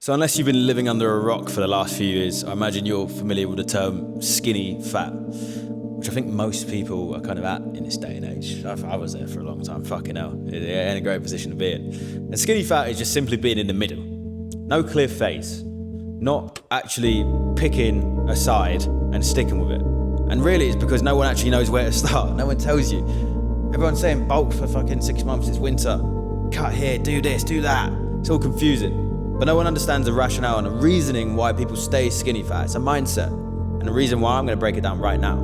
So unless you've been living under a rock for the last few years, I imagine you're familiar with the term skinny fat, which I think most people are kind of at in this day and age. I was there for a long time, fucking hell. In a great position to be in. And skinny fat is just simply being in the middle. No clear phase. Not actually picking a side and sticking with it. And really it's because no one actually knows where to start. No one tells you. Everyone's saying bulk for fucking 6 months, it's winter. Cut here, do this, do that. It's all confusing. But no one understands the rationale and the reasoning why people stay skinny fat. It's a mindset. And the reason why I'm going to break it down right now.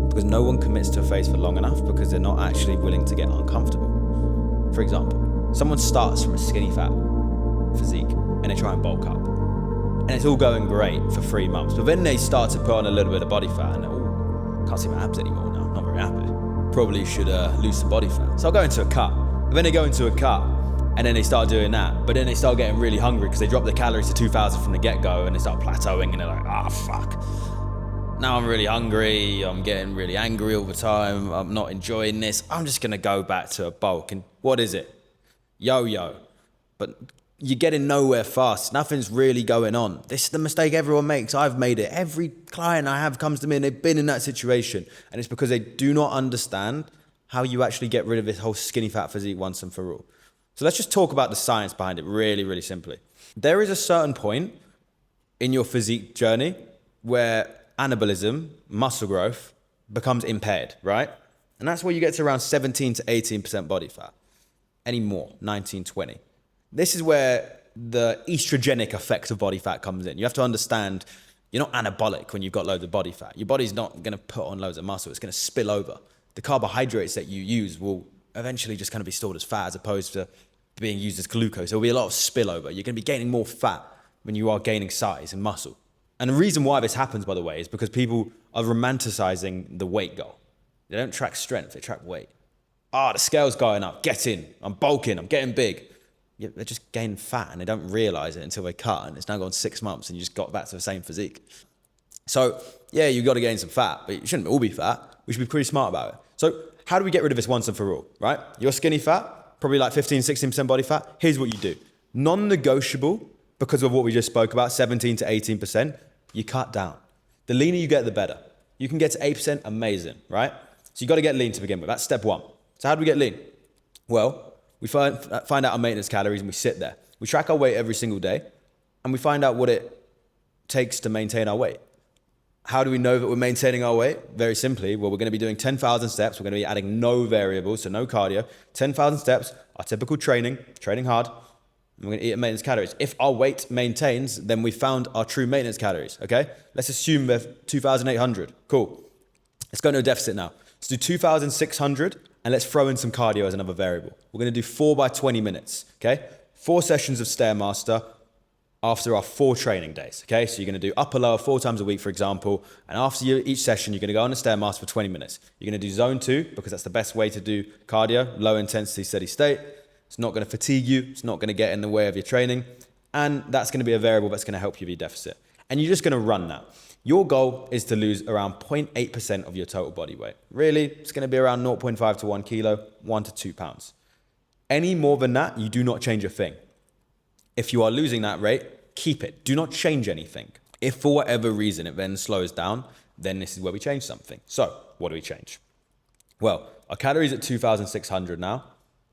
Because no one commits to a phase for long enough because they're not actually willing to get uncomfortable. For example, someone starts from a skinny fat physique and they try and bulk up. And it's all going great for 3 months. But then they start to put on a little bit of body fat and can't see my abs anymore now. Not very happy. Probably should lose some body fat. So I'll go into a cut. But then they go into a cut. And then they start doing that. But then they start getting really hungry because they drop their calories to 2,000 from the get-go and they start plateauing and they're like, fuck. Now I'm really hungry, I'm getting really angry all the time, I'm not enjoying this. I'm just gonna go back to a bulk. And what is it? Yo-yo. But you're getting nowhere fast. Nothing's really going on. This is the mistake everyone makes. I've made it. Every client I have comes to me and they've been in that situation. And it's because they do not understand how you actually get rid of this whole skinny fat physique once and for all. So let's just talk about the science behind it really, really simply. There is a certain point in your physique journey where anabolism, muscle growth, becomes impaired, right? And that's where you get to around 17 to 18% body fat. Any more, 19, 20. This is where the estrogenic effect of body fat comes in. You have to understand you're not anabolic when you've got loads of body fat. Your body's not gonna put on loads of muscle, it's gonna spill over. The carbohydrates that you use will eventually just kind of be stored as fat as opposed to being used as glucose. There'll be a lot of spillover. You're going to be gaining more fat when you are gaining size and muscle. And the reason why this happens, by the way, is because people are romanticizing the weight goal. They don't track strength, they track weight. The scale's going up, get in, I'm bulking, I'm getting big. Yeah, they're just gaining fat and they don't realize it until they cut and it's now gone 6 months and you just got back to the same physique. So yeah, you've got to gain some fat, but you shouldn't all be fat. We should be pretty smart about it. So how do we get rid of this once and for all, right? You're skinny fat, probably like 15, 16% body fat. Here's what you do. Non-negotiable, because of what we just spoke about, 17 to 18%, you cut down. The leaner you get, the better. You can get to 8%, amazing, right? So you got to get lean to begin with. That's step one. So how do we get lean? Well, we find out our maintenance calories and we sit there. We track our weight every single day and we find out what it takes to maintain our weight. How do we know that we're maintaining our weight? Very simply, well, we're going to be doing 10,000 steps. We're going to be adding no variables, so no cardio. 10,000 steps, our typical training hard, and we're going to eat at maintenance calories. If our weight maintains, then we found our true maintenance calories, okay? Let's assume we're 2,800. Cool. Let's go into a deficit now. Let's do 2,600, and let's throw in some cardio as another variable. We're going to do 4 by 20 minutes, okay? 4 sessions of Stairmaster, after our 4 training days, okay? So you're gonna do upper lower 4 times a week, for example, and after each session, you're gonna go on a Stairmaster for 20 minutes. You're gonna do zone 2, because that's the best way to do cardio, low intensity, steady state. It's not gonna fatigue you, it's not gonna get in the way of your training, and that's gonna be a variable that's gonna help you with your deficit. And you're just gonna run that. Your goal is to lose around 0.8% of your total body weight. Really, it's gonna be around 0.5 to 1 kilo, 1 to 2 pounds. Any more than that, you do not change a thing. If you are losing that rate, keep it. Do not change anything. If for whatever reason it then slows down, then this is where we change something. So what do we change? Well, our calories at 2,600 now,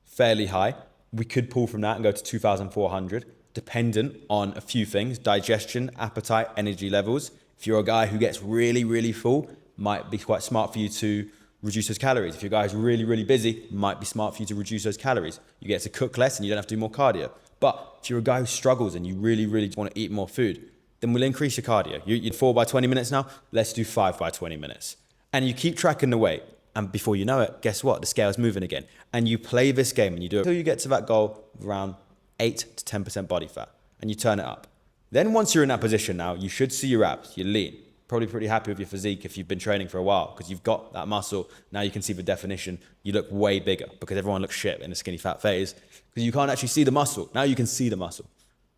fairly high. We could pull from that and go to 2,400, dependent on a few things: digestion, appetite, energy levels. If you're a guy who gets really, really full, might be quite smart for you to reduce those calories. If you're a guy who's really, really busy, might be smart for you to reduce those calories. You get to cook less and you don't have to do more cardio. But if you're a guy who struggles and you really, really want to eat more food, then we'll increase your cardio. You're 4 by 20 minutes now, let's do 5 by 20 minutes. And you keep tracking the weight, and before you know it, guess what? The scale's moving again. And you play this game and you do it until you get to that goal of around 8 to 10% body fat, and you turn it up. Then once you're in that position now, you should see your abs, you're lean. Probably pretty happy with your physique if you've been training for a while, because you've got that muscle. Now you can see the definition. You look way bigger, because everyone looks shit in the skinny fat phase, because you can't actually see the muscle. Now you can see the muscle.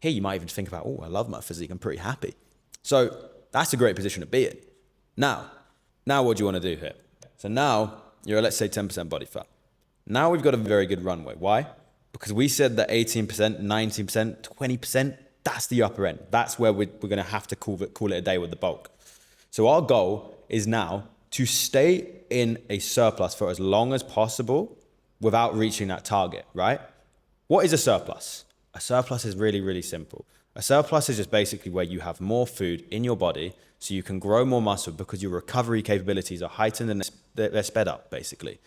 Here you might even think about, I love my physique, I'm pretty happy. So that's a great position to be in. Now what do you want to do here? So now you're, let's say, 10% body fat. Now we've got a very good runway. Why? Because we said that 18%, 19%, 20%, That's the upper end. That's where we're going to have to call it a day with the bulk. So our goal is now to stay in a surplus for as long as possible without reaching that target, right? What is a surplus? A surplus is really, really simple. A surplus is just basically where you have more food in your body so you can grow more muscle because your recovery capabilities are heightened and they're sped up, basically.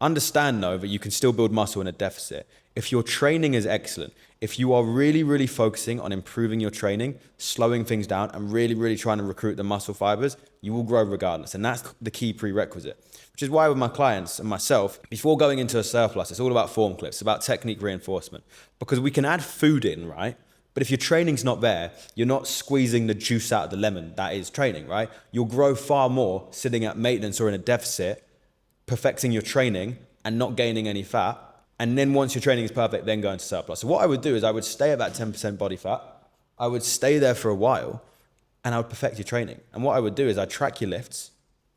Understand, though, that you can still build muscle in a deficit. If your training is excellent, if you are really, really focusing on improving your training, slowing things down, and really, really trying to recruit the muscle fibers, you will grow regardless. And that's the key prerequisite, which is why with my clients and myself, before going into a surplus, it's all about form clips, about technique reinforcement, because we can add food in, right? But if your training's not there, you're not squeezing the juice out of the lemon that is training, right? You'll grow far more sitting at maintenance or in a deficit, perfecting your training and not gaining any fat. And then once your training is perfect, then go into surplus. So what I would do is I would stay at that 10% body fat. I would stay there for a while and I would perfect your training. And what I would do is I'd track your lifts,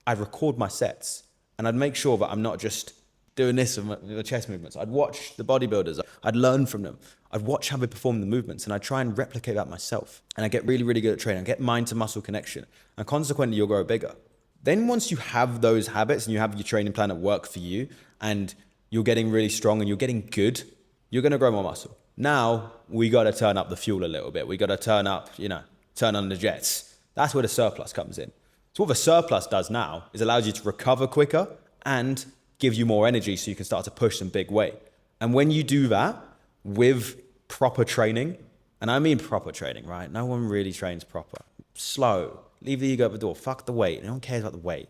I'd record my sets, and I'd make sure that I'm not just doing this with the chest movements. I'd watch the bodybuilders. I'd learn from them. I'd watch how they perform the movements and I'd try and replicate that myself. And I get really, really good at training. I get mind to muscle connection. And consequently, you'll grow bigger. Then once you have those habits and you have your training plan that work for you and you're getting really strong and you're getting good, you're going to grow more muscle. Now we got to turn up the fuel a little bit. We got to turn on the jets. That's where the surplus comes in. So what the surplus does now is allows you to recover quicker and give you more energy so you can start to push some big weight. And when you do that with proper training, and I mean proper training, right? No one really trains proper. Slow. Leave the ego at the door. Fuck the weight. No one cares about the weight.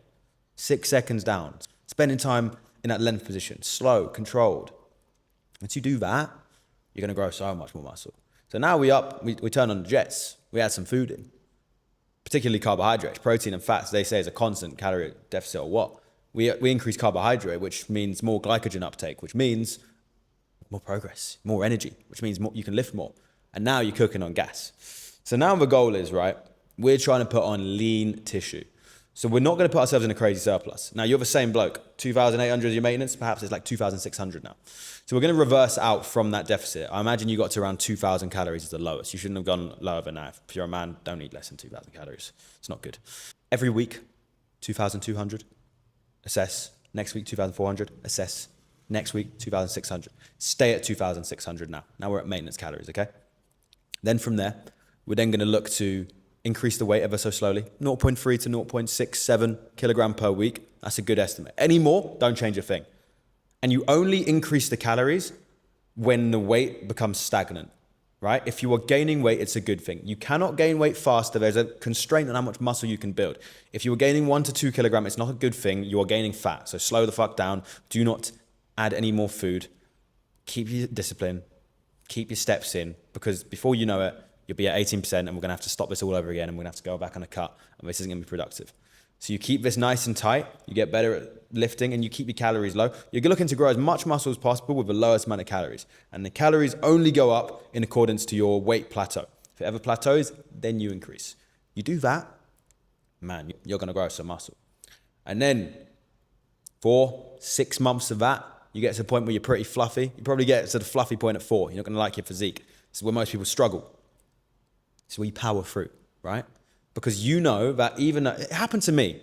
6 seconds down. Spending time in that length position. Slow, controlled. Once you do that, you're going to grow so much more muscle. So now we turn on the jets. We add some food in, particularly carbohydrates, protein and fats. They say is a constant calorie deficit or what. We increase carbohydrate, which means more glycogen uptake, which means more progress, more energy, which means you can lift more. And now you're cooking on gas. So now the goal is, right, we're trying to put on lean tissue. So we're not going to put ourselves in a crazy surplus. Now you're the same bloke, 2,800 is your maintenance, perhaps it's like 2,600 now. So we're going to reverse out from that deficit. I imagine you got to around 2,000 calories as the lowest. You shouldn't have gone lower than that. If you're a man, don't eat less than 2,000 calories. It's not good. Every week, 2,200, assess. Next week, 2,400, assess. Next week, 2,600. Stay at 2,600 now. Now we're at maintenance calories, okay? Then from there, we're then going to look to increase the weight ever so slowly, 0.3 to 0.67 kilogram per week. That's a good estimate. Any more, don't change a thing. And you only increase the calories when the weight becomes stagnant, right? If you are gaining weight, it's a good thing. You cannot gain weight faster. There's a constraint on how much muscle you can build. If you are gaining 1 to 2 kilograms, it's not a good thing. You are gaining fat. So slow the fuck down. Do not add any more food. Keep your discipline. Keep your steps in, because before you know it, you'll be at 18% and we're going to have to stop this all over again and we're going to have to go back on a cut and this isn't going to be productive. So you keep this nice and tight, you get better at lifting and you keep your calories low. You're looking to grow as much muscle as possible with the lowest amount of calories. And the calories only go up in accordance to your weight plateau. If it ever plateaus, then you increase. You do that, man, you're going to grow some muscle. And then 4-6 months of that, you get to the point where you're pretty fluffy. You probably get to the fluffy point at 4. You're not going to like your physique. This is where most people struggle. This is where you power through, right? Because you know that it happened to me.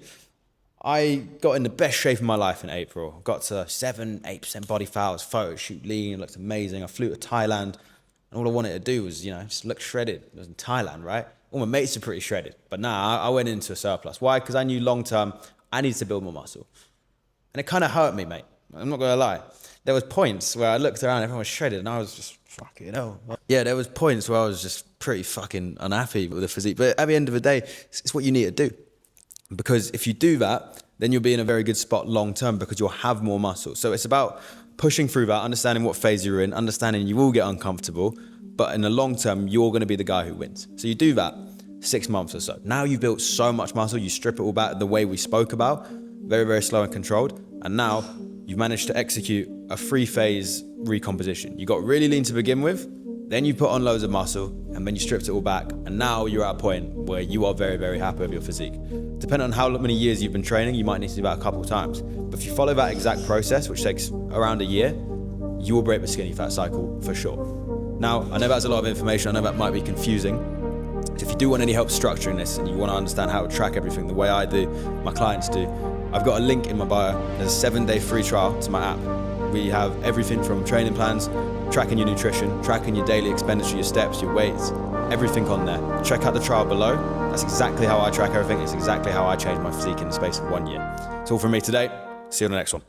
I got in the best shape of my life in April. Got to 7-8% body fat. I was photo shoot lean, looked amazing. I flew to Thailand, and all I wanted to do was, just look shredded. It was in Thailand, right? All my mates are pretty shredded. But nah, I went into a surplus. Why? Because I knew long term, I needed to build more muscle. And it kind of hurt me, mate. I'm not going to lie. There was points where I looked around, everyone was shredded, and I was just, fucking hell. Yeah, there was points where I was just pretty fucking unhappy with the physique. But at the end of the day, it's what you need to do. Because if you do that, then you'll be in a very good spot long term because you'll have more muscle. So it's about pushing through that, understanding what phase you're in, understanding you will get uncomfortable, but in the long term, you're going to be the guy who wins. So you do that 6 months or so. Now you've built so much muscle, you strip it all back the way we spoke about, very, very slow and controlled. And now you've managed to execute a 3-phase recomposition. You got really lean to begin with, then you put on loads of muscle, and then you stripped it all back. And now you're at a point where you are very, very happy with your physique. Depending on how many years you've been training, you might need to do that a couple of times. But if you follow that exact process, which takes around a year, you will break the skinny fat cycle for sure. Now, I know that's a lot of information. I know that might be confusing. So if you do want any help structuring this and you want to understand how to track everything the way I do, my clients do, I've got a link in my bio. There's a 7-day free trial to my app. We have everything from training plans, tracking your nutrition, tracking your daily expenditure, your steps, your weights, everything on there. Check out the trial below. That's exactly how I track everything. It's exactly how I changed my physique in the space of 1 year. That's all from me today. See you on the next one.